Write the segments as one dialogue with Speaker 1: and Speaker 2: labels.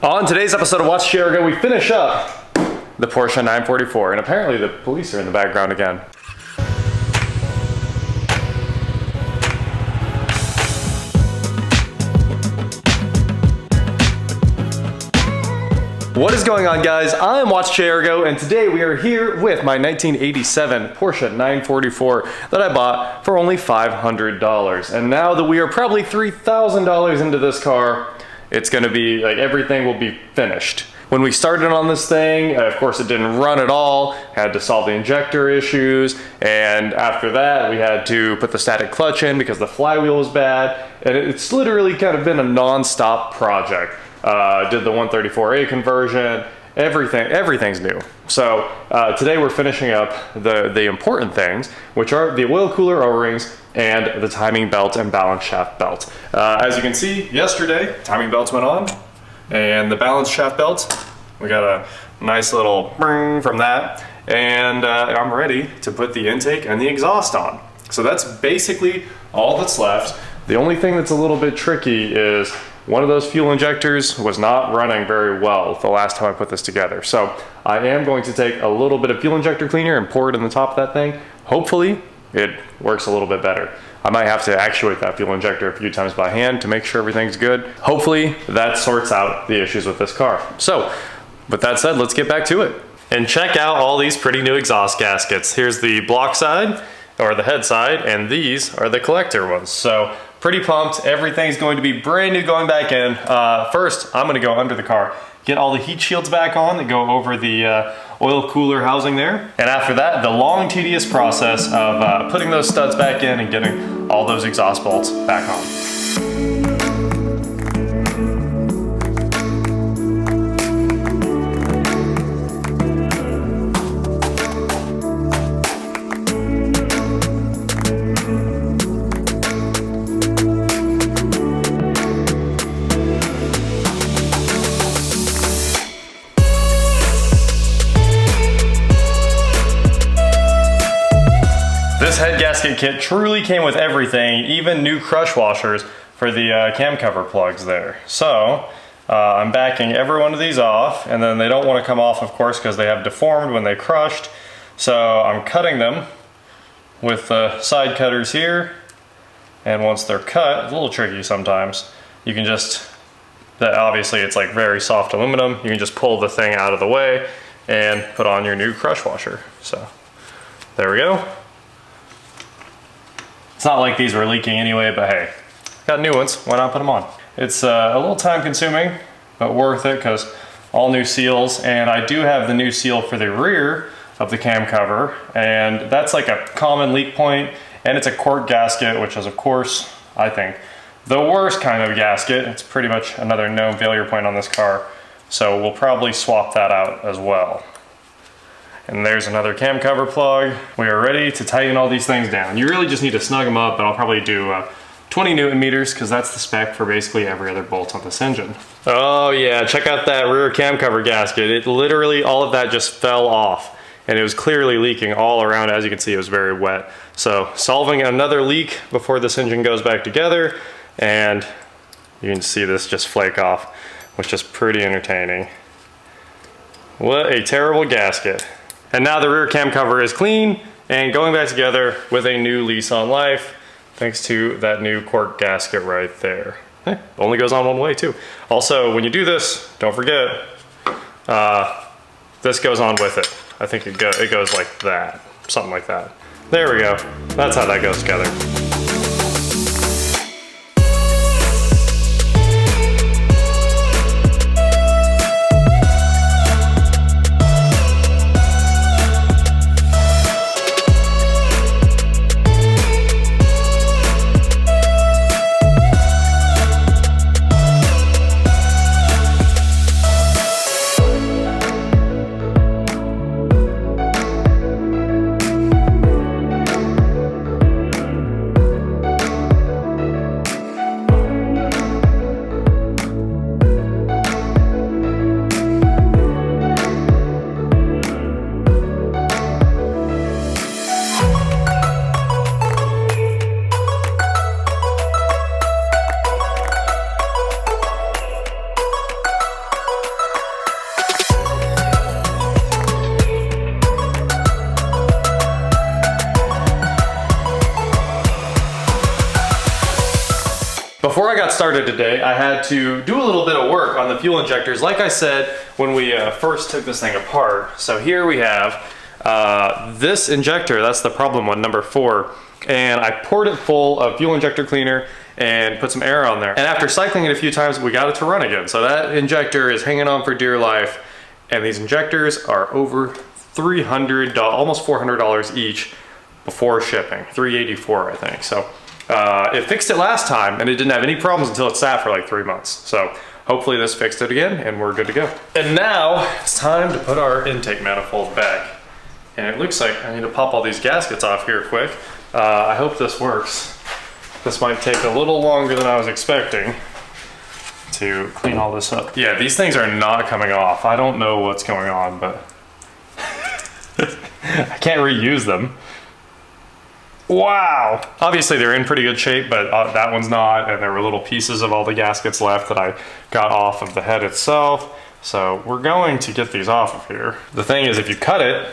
Speaker 1: On today's episode of Watch Jericho, we finish up the Porsche 944, and apparently the police are in the background again. What is going on, guys? I'm Watch Jericho, and today we are here with my 1987 Porsche 944 that I bought for only $500. And now that we are probably $3,000 into this car, it's gonna be like everything will be finished. When we started on this thing, of course it didn't run at all, had to solve the injector issues, and after that we had to put the static clutch in because the flywheel was bad, and it's literally kind of been a non-stop project. Did the 134A conversion, everything's new. So today we're finishing up the important things, which are the oil cooler O-rings and the timing belt and balance shaft belt. As you can see, yesterday, timing belts went on, and the balance shaft belt, we got a nice little bring from that, and I'm ready to put the intake and the exhaust on. So that's basically all that's left. The only thing that's a little bit tricky is one of those fuel injectors was not running very well the last time I put this together. So I am going to take a little bit of fuel injector cleaner and pour it in the top of that thing. Hopefully it works a little bit better. I might have to actuate that fuel injector a few times by hand to make sure everything's good. Hopefully that sorts out the issues with this car. So with that said, let's get back to it. And check out all these pretty new exhaust gaskets. Here's the block side, or the head side, and these are the collector ones. So pretty pumped. Everything's going to be brand new going back in. First, I'm gonna go under the car, get all the heat shields back on that go over the oil cooler housing there. And after that, the long, tedious process of putting those studs back in and getting all those exhaust bolts back on. This head gasket kit truly came with everything, even new crush washers for the cam cover plugs there. So I'm backing every one of these off, and then they don't want to come off, of course, because they have deformed when they crushed. So I'm cutting them with the side cutters here, and once they're cut, it's a little tricky sometimes. You can just, obviously it's like very soft aluminum, you can just pull the thing out of the way and put on your new crush washer. So there we go. It's not like these were leaking anyway, but hey, got new ones, why not put them on? It's a little time consuming, but worth it because all new seals, and I do have the new seal for the rear of the cam cover, and that's like a common leak point, and it's a cork gasket, which is, of course, I think, the worst kind of gasket. It's pretty much another known failure point on this car, so we'll probably swap that out as well. And there's another cam cover plug. We are ready to tighten all these things down. You really just need to snug them up, but I'll probably do 20 Newton meters because that's the spec for basically every other bolt on this engine. Oh yeah, check out that rear cam cover gasket. It literally, all of that just fell off, and it was clearly leaking all around. As you can see, it was very wet. So solving another leak before this engine goes back together, and you can see this just flake off, which is pretty entertaining. What a terrible gasket. And now the rear cam cover is clean and going back together with a new lease on life, thanks to that new cork gasket right there. Only goes on one way too. Also, when you do this, don't forget, this goes on with it. I think it goes like that, something like that. There we go. That's how that goes together. before I got started today, I had to do a little bit of work on the fuel injectors, like I said when we first took this thing apart. So here we have this injector, that's the problem one, number 4. And I poured it full of fuel injector cleaner and put some air on there. And after cycling it a few times, we got it to run again. So that injector is hanging on for dear life. And these injectors are over $300, almost $400 each before shipping, $384 I think. So it fixed it last time and it didn't have any problems until it sat for like 3 months. So hopefully this fixed it again and we're good to go. And now it's time to put our intake manifold back. And it looks like I need to pop all these gaskets off here quick. I hope this works. This might take a little longer than I was expecting to clean all this up. Yeah, these things are not coming off. I don't know what's going on, but I can't reuse them. Wow. Obviously they're in pretty good shape, but that one's not, and there were little pieces of all the gaskets left that I got off of the head itself. So we're going to get these off of here. The thing is, if you cut it,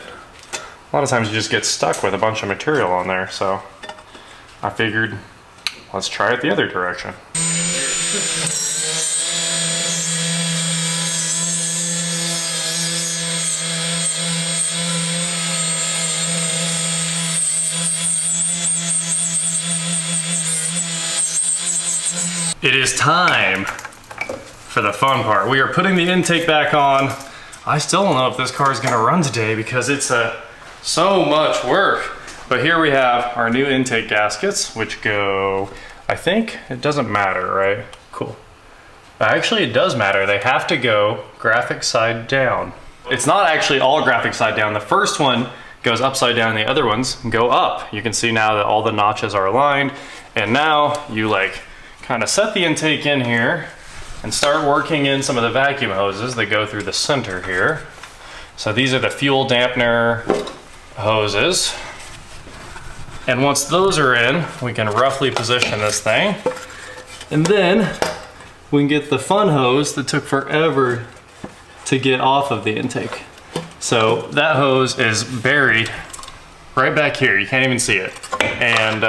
Speaker 1: a lot of times you just get stuck with a bunch of material on there. So I figured, let's try it the other direction. It is time for the fun part. We are putting the intake back on. I still don't know if this car is gonna run today because it's so much work. But here we have our new intake gaskets, which go, I think, it doesn't matter, right? Cool. Actually, it does matter. They have to go graphic side down. It's not actually all graphic side down. The first one goes upside down, the other ones go up. You can see now that all the notches are aligned. And now you like kind of set the intake in here and start working in some of the vacuum hoses that go through the center here. So these are the fuel dampener hoses. And once those are in, we can roughly position this thing. And then we can get the fun hose that took forever to get off of the intake. So that hose is buried right back here. You can't even see it. And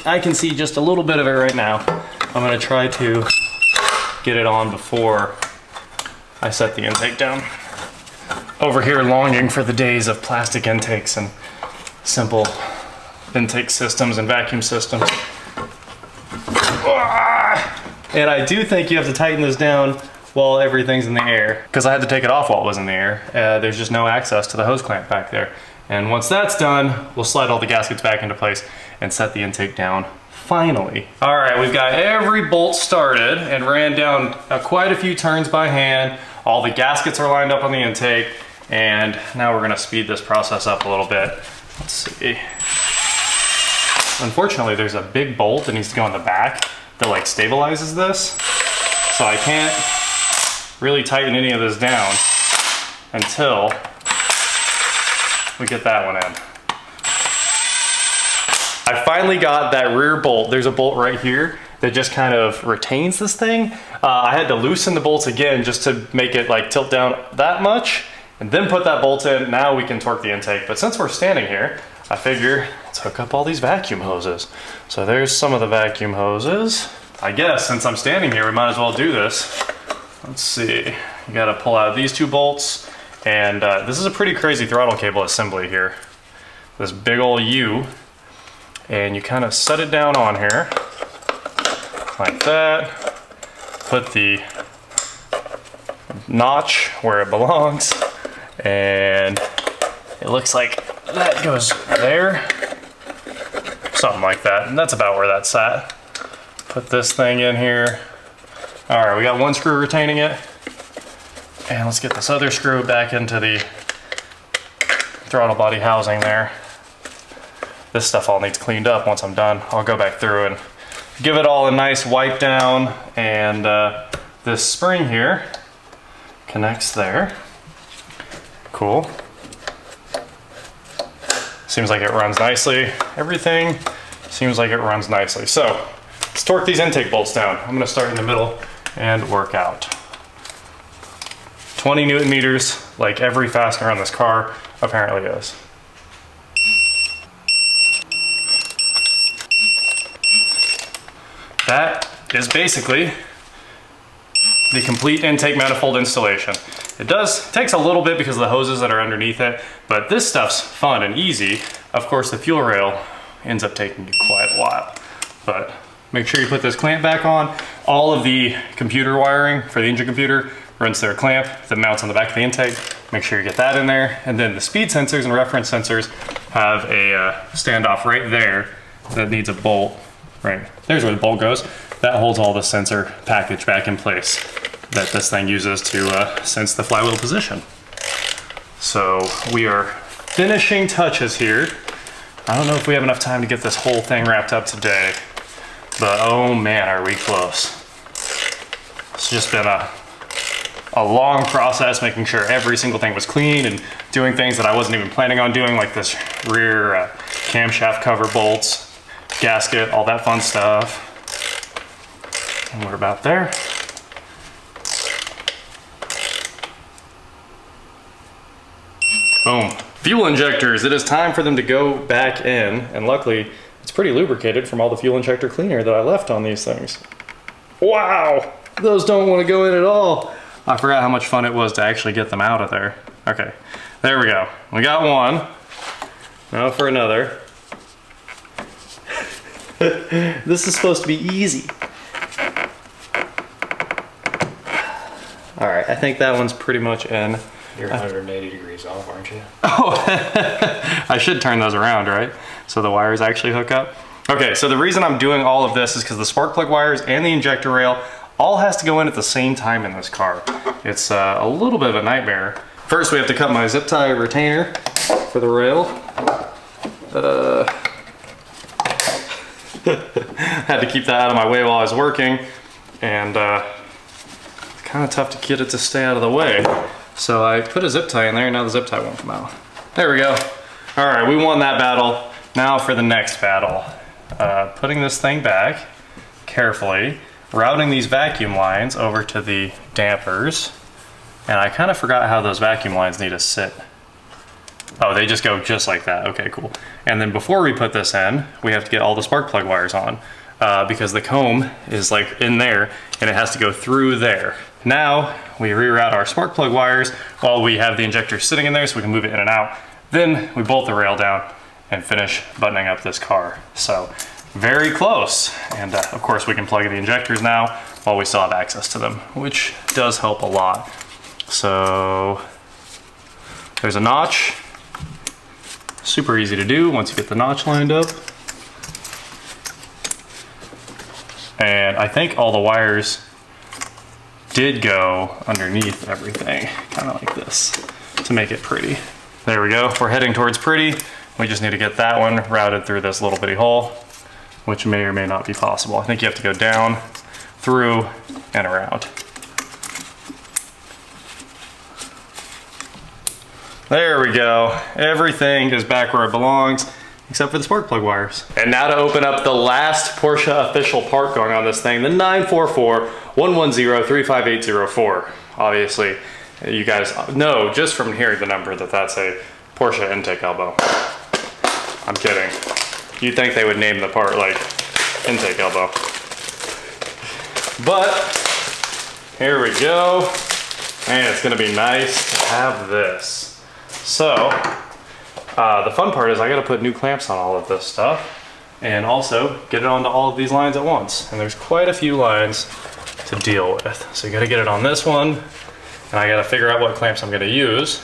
Speaker 1: I can see just a little bit of it right now. I'm gonna try to get it on before I set the intake down. Over here longing for the days of plastic intakes and simple intake systems and vacuum systems. And I do think you have to tighten this down while everything's in the air, because I had to take it off while it was in the air. There's just no access to the hose clamp back there. And once that's done, we'll slide all the gaskets back into place and set the intake down finally. All right, we've got every bolt started and ran down quite a few turns by hand. All the gaskets are lined up on the intake, and now we're gonna speed this process up a little bit. Let's see. Unfortunately, there's a big bolt that needs to go in the back that like stabilizes this. So I can't really tighten any of this down until we get that one in. I finally got that rear bolt. There's a bolt right here that just kind of retains this thing. I had to loosen the bolts again just to make it like tilt down that much and then put that bolt in. Now we can torque the intake. But since we're standing here, I figure let's hook up all these vacuum hoses. So there's some of the vacuum hoses. I guess since I'm standing here, we might as well do this. Let's see, you gotta pull out these 2 bolts. And this is a pretty crazy throttle cable assembly here. This big old U. And you kind of set it down on here, like that. Put the notch where it belongs. And it looks like that goes there. Something like that. And that's about where that's at. Put this thing in here. All right, we got 1 screw retaining it. And let's get this other screw back into the throttle body housing there. This stuff all needs cleaned up. Once I'm done, I'll go back through and give it all a nice wipe down. And this spring here connects there. Cool. Seems like it runs nicely. Everything seems like it runs nicely. So let's torque these intake bolts down. I'm gonna start in the middle and work out. 20 Newton meters, like every fastener on this car apparently is. that is basically the complete intake manifold installation. It takes a little bit because of the hoses that are underneath it, but this stuff's fun and easy. Of course, the fuel rail ends up taking you quite a while, but make sure you put this clamp back on. All of the computer wiring for the engine computer runs through a clamp that mounts on the back of the intake. Make sure you get that in there. And then the speed sensors and reference sensors have a standoff right there that needs a bolt. Right, there's where the bolt goes. That holds all the sensor package back in place that this thing uses to sense the flywheel position. So we are finishing touches here. I don't know if we have enough time to get this whole thing wrapped up today, but oh man, are we close. It's just been a long process, making sure every single thing was clean and doing things that I wasn't even planning on doing, like this rear camshaft cover bolts, gasket, all that fun stuff. And we're about there. Boom. Fuel injectors, it is time for them to go back in, and luckily it's pretty lubricated from all the fuel injector cleaner that I left on these things. Wow, those don't want to go in at all. I forgot how much fun it was to actually get them out of there. Okay, there we go. We got one. Now for another. This is supposed to be easy. All right, I think that one's pretty much in.
Speaker 2: You're 180 degrees off, aren't you?
Speaker 1: Oh, I should turn those around, right? So the wires actually hook up. Okay, so the reason I'm doing all of this is because the spark plug wires and the injector rail all has to go in at the same time in this car. It's a little bit of a nightmare. First, we have to cut my zip tie retainer for the rail. Had to keep that out of my way while I was working, and it's kind of tough to get it to stay out of the way. So I put a zip tie in there, and now the zip tie won't come out. There we go. All right, we won that battle. Now for the next battle. Putting this thing back carefully, routing these vacuum lines over to the dampers, and I kind of forgot how those vacuum lines need to sit. Oh, they just go just like that. Okay, cool. And then before we put this in, we have to get all the spark plug wires on because the comb is like in there and it has to go through there. Now we reroute our spark plug wires while we have the injector sitting in there so we can move it in and out. Then we bolt the rail down and finish buttoning up this car. So very close. And of course we can plug in the injectors now while we still have access to them, which does help a lot. So there's a notch. Super easy to do once you get the notch lined up. And I think all the wires did go underneath everything, kind of like this, to make it pretty. There we go, we're heading towards pretty. We just need to get that one routed through this little bitty hole, which may or may not be possible. I think you have to go down, through, and around. There we go. Everything is back where it belongs, except for the spark plug wires. And now to open up the last Porsche official part going on this thing, the 944-110-35804. Obviously, you guys know just from hearing the number that that's a Porsche intake elbow. I'm kidding. You'd think they would name the part like intake elbow. But here we go. And it's gonna be nice to have this. So, the fun part is I gotta put new clamps on all of this stuff and also get it onto all of these lines at once. And there's quite a few lines to deal with. So you gotta get it on this one, and I gotta figure out what clamps I'm gonna use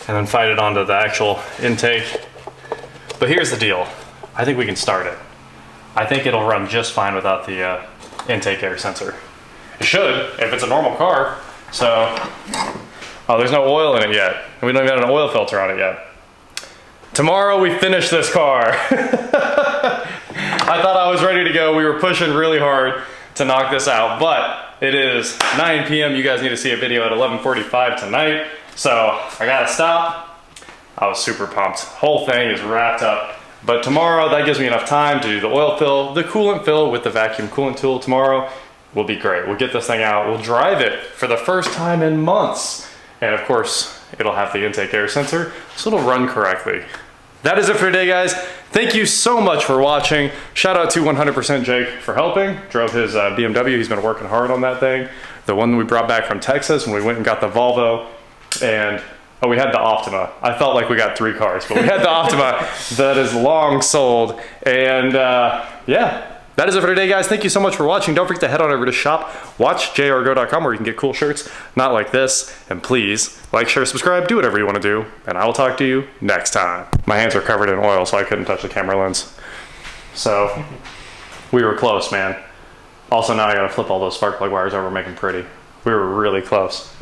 Speaker 1: and then fight it onto the actual intake. But here's the deal. I think we can start it. I think it'll run just fine without the intake air sensor. It should, if it's a normal car. So, oh, there's no oil in it yet. And we don't even have an oil filter on it yet. Tomorrow we finish this car. I thought I was ready to go. We were pushing really hard to knock this out, but it is 9 p.m. You guys need to see a video at 11:45 tonight. So I gotta stop. I was super pumped. Whole thing is wrapped up. But tomorrow, that gives me enough time to do the oil fill, the coolant fill with the vacuum coolant tool tomorrow. Will be great. We'll get this thing out. We'll drive it for the first time in months. And of course, it'll have the intake air sensor, so it'll run correctly. That is it for today, guys. Thank you so much for watching. Shout out to 100% Jake for helping. Drove his BMW. He's been working hard on that thing. The one we brought back from Texas when we went and got the Volvo. And oh, we had the Optima. I felt like we got 3 cars, but we had the Optima that is long sold. And yeah. That is it for today, guys. Thank you so much for watching. Don't forget to head on over to shop.watchjrgo.com where you can get cool shirts, not like this. And please, like, share, subscribe, do whatever you want to do. And I will talk to you next time. My hands are covered in oil, so I couldn't touch the camera lens. So, we were close, man. Also, now I gotta flip all those spark plug wires over, make them pretty. We were really close.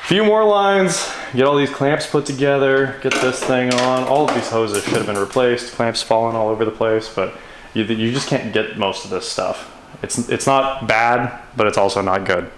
Speaker 1: Few more lines, get all these clamps put together, get this thing on. All of these hoses should have been replaced. Clamps falling all over the place, but you just can't get most of this stuff. It's not bad, but it's also not good.